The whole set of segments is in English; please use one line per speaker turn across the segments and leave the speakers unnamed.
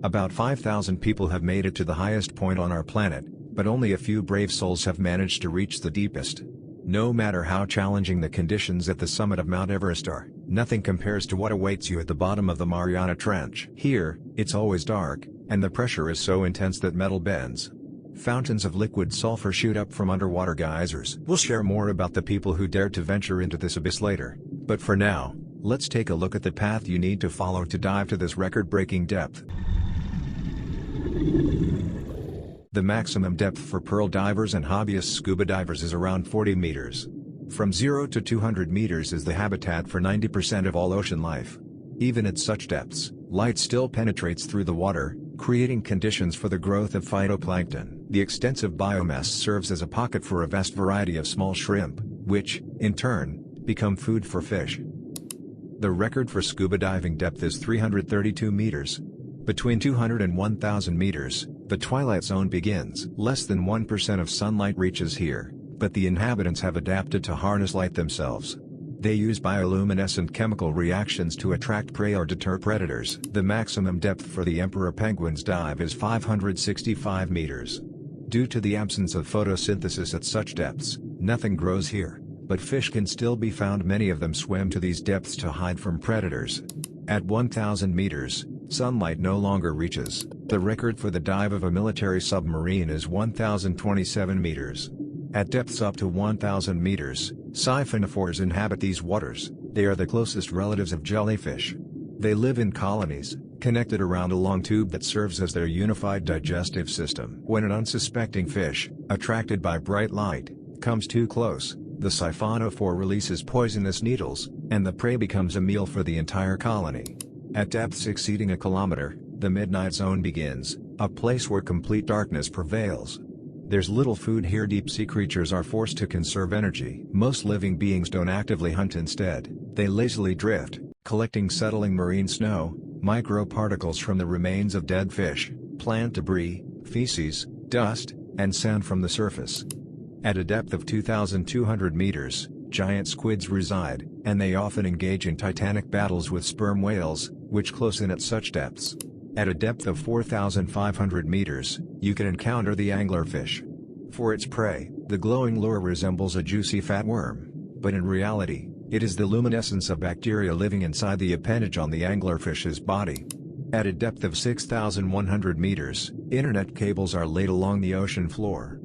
About 5,000 people have made it to the highest point on our planet, but only a few brave souls have managed to reach the deepest. No matter how challenging the conditions at the summit of Mount Everest are, nothing compares to what awaits you at the bottom of the Mariana Trench. Here, it's always dark, and the pressure is so intense that metal bends. Fountains of liquid sulfur shoot up from underwater geysers. We'll share more about the people who dared to venture into this abyss later, but for now, let's take a look at the path you need to follow to dive to this record-breaking depth. The maximum depth for pearl divers and hobbyist scuba divers is around 40 meters. From 0 to 200 meters is the habitat for 90% of all ocean life. Even at such depths, light still penetrates through the water, creating conditions for the growth of phytoplankton. The extensive biomass serves as a pocket for a vast variety of small shrimp, which, in turn, become food for fish. The record for scuba diving depth is 332 meters. Between 200 and 1,000 meters, the twilight zone begins. Less than 1% of sunlight reaches here, but the inhabitants have adapted to harness light themselves. They use bioluminescent chemical reactions to attract prey or deter predators. The maximum depth for the emperor penguin's dive is 565 meters. Due to the absence of photosynthesis at such depths, nothing grows here, but fish can still be found. Many of them swim to these depths to hide from predators. At 1,000 meters, sunlight no longer reaches. The record for the dive of a military submarine is 1,027 meters. At depths up to 1,000 meters, siphonophores inhabit these waters. They are the closest relatives of jellyfish. They live in colonies, connected around a long tube that serves as their unified digestive system. When an unsuspecting fish, attracted by bright light, comes too close, the siphonophore releases poisonous needles, and the prey becomes a meal for the entire colony. At depths exceeding a kilometer, the midnight zone begins, a place where complete darkness prevails. There's little food here. Deep sea creatures are forced to conserve energy. Most living beings don't actively hunt. Instead, they lazily drift, collecting settling marine snow, microparticles from the remains of dead fish, plant debris, feces, dust, and sand from the surface. At a depth of 2,200 meters, giant squids reside, and they often engage in titanic battles with sperm whales, which close in at such depths. At a depth of 4,500 meters, you can encounter the anglerfish. For its prey, the glowing lure resembles a juicy fat worm, but in reality, it is the luminescence of bacteria living inside the appendage on the anglerfish's body. At a depth of 6,100 meters, internet cables are laid along the ocean floor.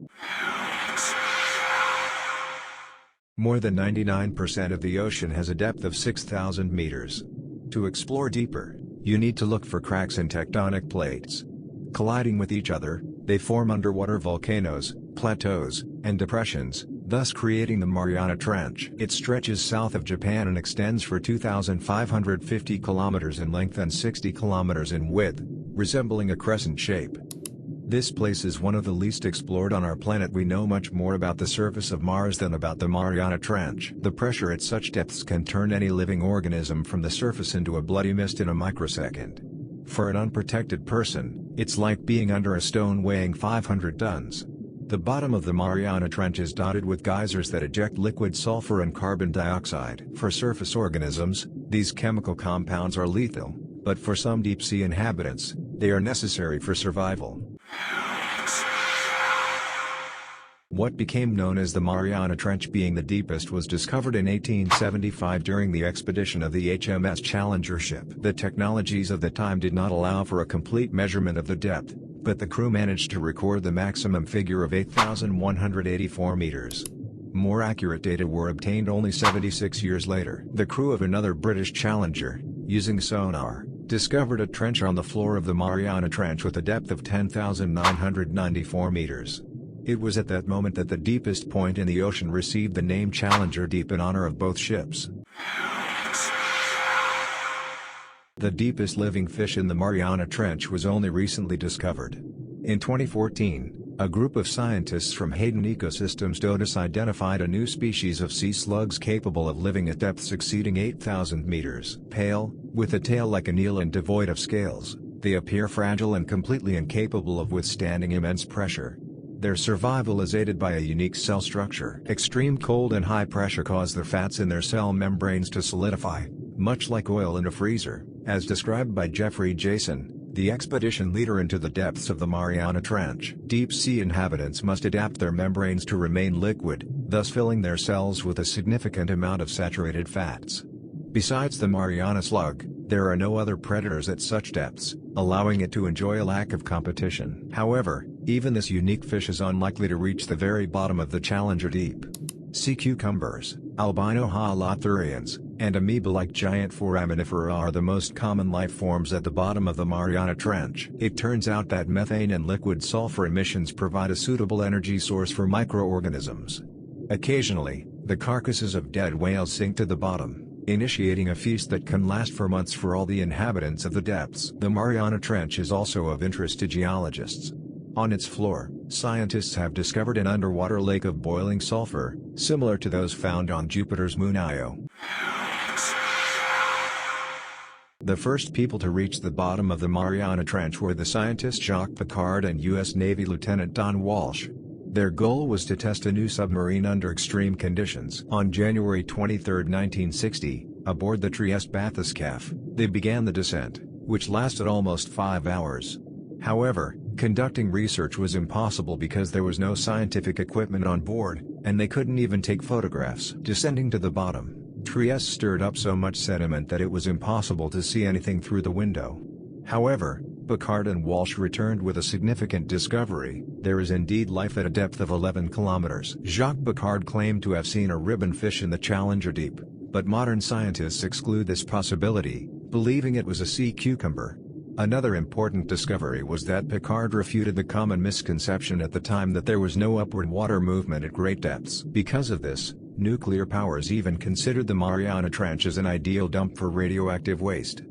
More than 99% of the ocean has a depth of 6,000 meters. To explore deeper, you need to look for cracks in tectonic plates. Colliding with each other, they form underwater volcanoes, plateaus, and depressions, thus creating the Mariana Trench. It stretches south of Japan and extends for 2,550 kilometers in length and 60 kilometers in width, resembling a crescent shape. This place is one of the least explored on our planet. We know much more about the surface of Mars than about the Mariana Trench. The pressure at such depths can turn any living organism from the surface into a bloody mist in a microsecond. For an unprotected person, it's like being under a stone weighing 500 tons. The bottom of the Mariana Trench is dotted with geysers that eject liquid sulfur and carbon dioxide. For surface organisms, these chemical compounds are lethal, but for some deep-sea inhabitants, they are necessary for survival. What became known as the Mariana Trench being the deepest was discovered in 1875 during the expedition of the HMS Challenger ship. The technologies of the time did not allow for a complete measurement of the depth, but the crew managed to record the maximum figure of 8,184 meters. More accurate data were obtained only 76 years later. The crew of another British Challenger, using sonar, discovered a trench on the floor of the Mariana Trench with a depth of 10,994 meters. It was at that moment that the deepest point in the ocean received the name Challenger Deep in honor of both ships. The deepest living fish in the Mariana Trench was only recently discovered. In 2014, a group of scientists from Hayden Ecosystems (DOTIS) identified a new species of sea slugs capable of living at depths exceeding 8,000 meters. Pale, with a tail like an eel and devoid of scales, they appear fragile and completely incapable of withstanding immense pressure. Their survival is aided by a unique cell structure. Extreme cold and high pressure cause the fats in their cell membranes to solidify, much like oil in a freezer. As described by Jeffrey Jason, the expedition leader into the depths of the Mariana Trench. Deep-sea inhabitants must adapt their membranes to remain liquid, thus filling their cells with a significant amount of saturated fats. Besides the Mariana slug, there are no other predators at such depths, allowing it to enjoy a lack of competition. However, even this unique fish is unlikely to reach the very bottom of the Challenger Deep. Sea cucumbers, albino holothurians, and amoeba-like giant foraminifera are the most common life forms at the bottom of the Mariana Trench. It turns out that methane and liquid sulfur emissions provide a suitable energy source for microorganisms. Occasionally, the carcasses of dead whales sink to the bottom, initiating a feast that can last for months for all the inhabitants of the depths. The Mariana Trench is also of interest to geologists. On its floor, scientists have discovered an underwater lake of boiling sulfur, similar to those found on Jupiter's moon Io. The first people to reach the bottom of the Mariana Trench were the scientists Jacques Piccard and U.S. Navy Lieutenant Don Walsh. Their goal was to test a new submarine under extreme conditions. On January 23, 1960, aboard the Trieste bathyscaphe, they began the descent, which lasted almost 5 hours. However, conducting research was impossible because there was no scientific equipment on board, and they couldn't even take photographs. Descending to the bottom, Trieste stirred up so much sediment that it was impossible to see anything through the window. However, Piccard and Walsh returned with a significant discovery: there is indeed life at a depth of 11 kilometers. Jacques Piccard claimed to have seen a ribbon fish in the Challenger Deep, but modern scientists exclude this possibility, believing it was a sea cucumber. Another important discovery was that Piccard refuted the common misconception at the time that there was no upward water movement at great depths. Because of this, nuclear powers even considered the Mariana Trench as an ideal dump for radioactive waste.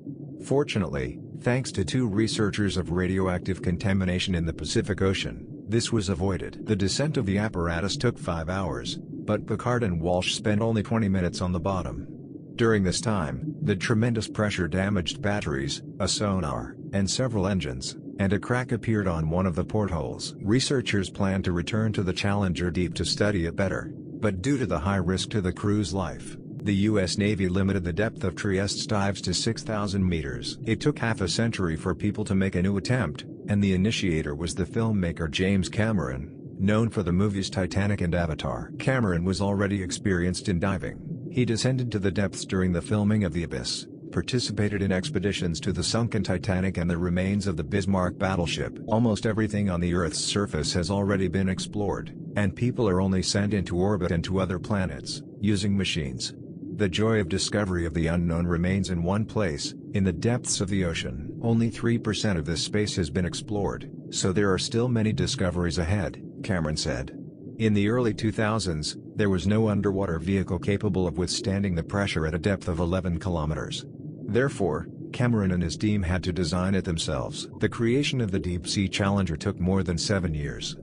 Fortunately, thanks to two researchers of radioactive contamination in the Pacific Ocean, this was avoided. The descent of the apparatus took 5 hours, but Piccard and Walsh spent only 20 minutes on the bottom. During this time, the tremendous pressure damaged batteries, a sonar, and several engines, and a crack appeared on one of the portholes. Researchers planned to return to the Challenger Deep to study it better, but due to the high risk to the crew's life, the U.S. Navy limited the depth of Trieste's dives to 6,000 meters. It took half a century for people to make a new attempt, and the initiator was the filmmaker James Cameron, known for the movies Titanic and Avatar. Cameron was already experienced in diving. He descended to the depths during the filming of The Abyss, participated in expeditions to the sunken Titanic and the remains of the Bismarck battleship. Almost everything on the Earth's surface has already been explored, and people are only sent into orbit and to other planets, using machines. The joy of discovery of the unknown remains in one place, in the depths of the ocean. Only 3% of this space has been explored, so there are still many discoveries ahead, Cameron said. In the early 2000s, there was no underwater vehicle capable of withstanding the pressure at a depth of 11 kilometers. Therefore, Cameron and his team had to design it themselves. The creation of the Deep-Sea Challenger took more than 7 years.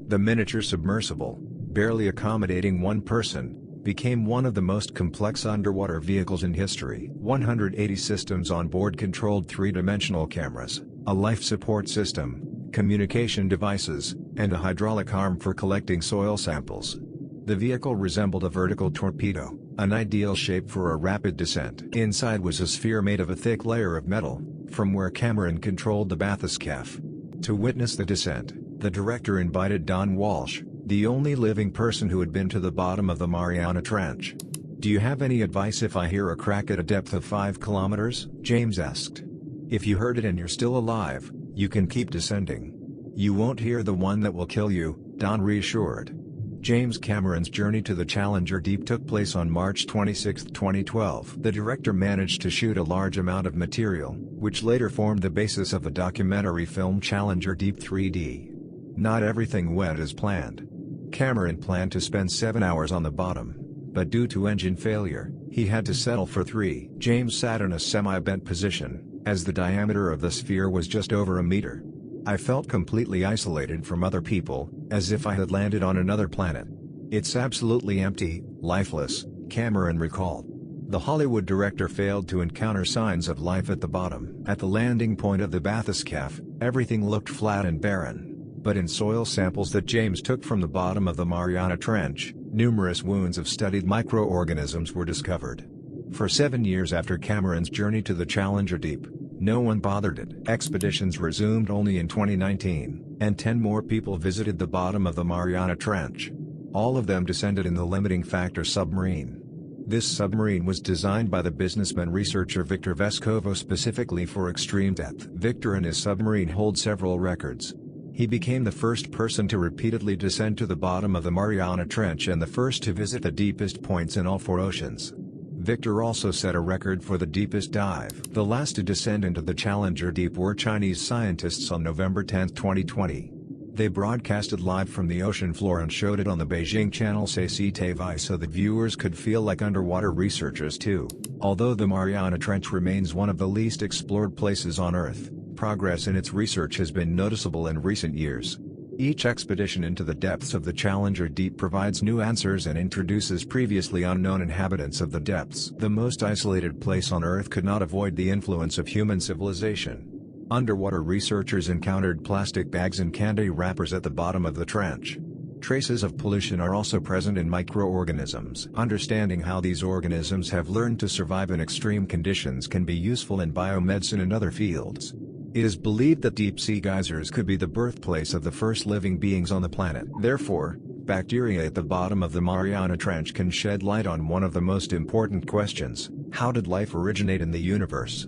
The miniature submersible, barely accommodating one person, became one of the most complex underwater vehicles in history. 180 systems on board controlled three-dimensional cameras, a life support system, communication devices, and a hydraulic arm for collecting soil samples. The vehicle resembled a vertical torpedo, an ideal shape for a rapid descent. Inside was a sphere made of a thick layer of metal, from where Cameron controlled the bathyscaphe. To witness the descent, the director invited Don Walsh, the only living person who had been to the bottom of the Mariana Trench. "Do you have any advice if I hear a crack at a depth of 5 kilometers?" James asked. "If you heard it and you're still alive, you can keep descending. You won't hear the one that will kill you," Don reassured. James Cameron's journey to the Challenger Deep took place on March 26, 2012. The director managed to shoot a large amount of material, which later formed the basis of the documentary film Challenger Deep 3D. Not everything went as planned. Cameron planned to spend 7 hours on the bottom, but due to engine failure, he had to settle for 3. James sat in a semi-bent position, as the diameter of the sphere was just over a meter. "I felt completely isolated from other people, as if I had landed on another planet. It's absolutely empty, lifeless," Cameron recalled. The Hollywood director failed to encounter signs of life at the bottom. At the landing point of the bathyscaphe, everything looked flat and barren. But in soil samples that James took from the bottom of the Mariana Trench, numerous wounds of studied microorganisms were discovered. For 7 years after Cameron's journey to the Challenger Deep, No one bothered it. Expeditions resumed only in 2019, and 10 more people visited the bottom of the Mariana Trench. All of them descended in the limiting factor submarine. This submarine was designed by the businessman researcher Victor Vescovo specifically for extreme depth. Victor and his submarine hold several records. He became the first person to repeatedly descend to the bottom of the Mariana Trench and the first to visit the deepest points in all 4 oceans. Victor also set a record for the deepest dive. The last to descend into the Challenger Deep were Chinese scientists on November 10, 2020. They broadcasted live from the ocean floor and showed it on the Beijing channel CCTV so that viewers could feel like underwater researchers too. Although the Mariana Trench remains one of the least explored places on Earth, progress in its research has been noticeable in recent years. Each expedition into the depths of the Challenger Deep provides new answers and introduces previously unknown inhabitants of the depths. The most isolated place on Earth could not avoid the influence of human civilization. Underwater researchers encountered plastic bags and candy wrappers at the bottom of the trench. Traces of pollution are also present in microorganisms. Understanding how these organisms have learned to survive in extreme conditions can be useful in biomedicine and other fields. It is believed that deep-sea geysers could be the birthplace of the first living beings on the planet. Therefore, bacteria at the bottom of the Mariana Trench can shed light on one of the most important questions: how did life originate in the universe?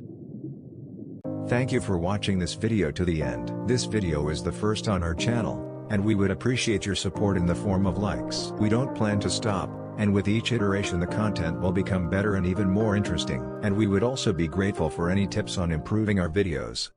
Thank you for watching this video to the end. This video is the first on our channel, and we would appreciate your support in the form of likes. We don't plan to stop, and with each iteration the content will become better and even more interesting. And we would also be grateful for any tips on improving our videos.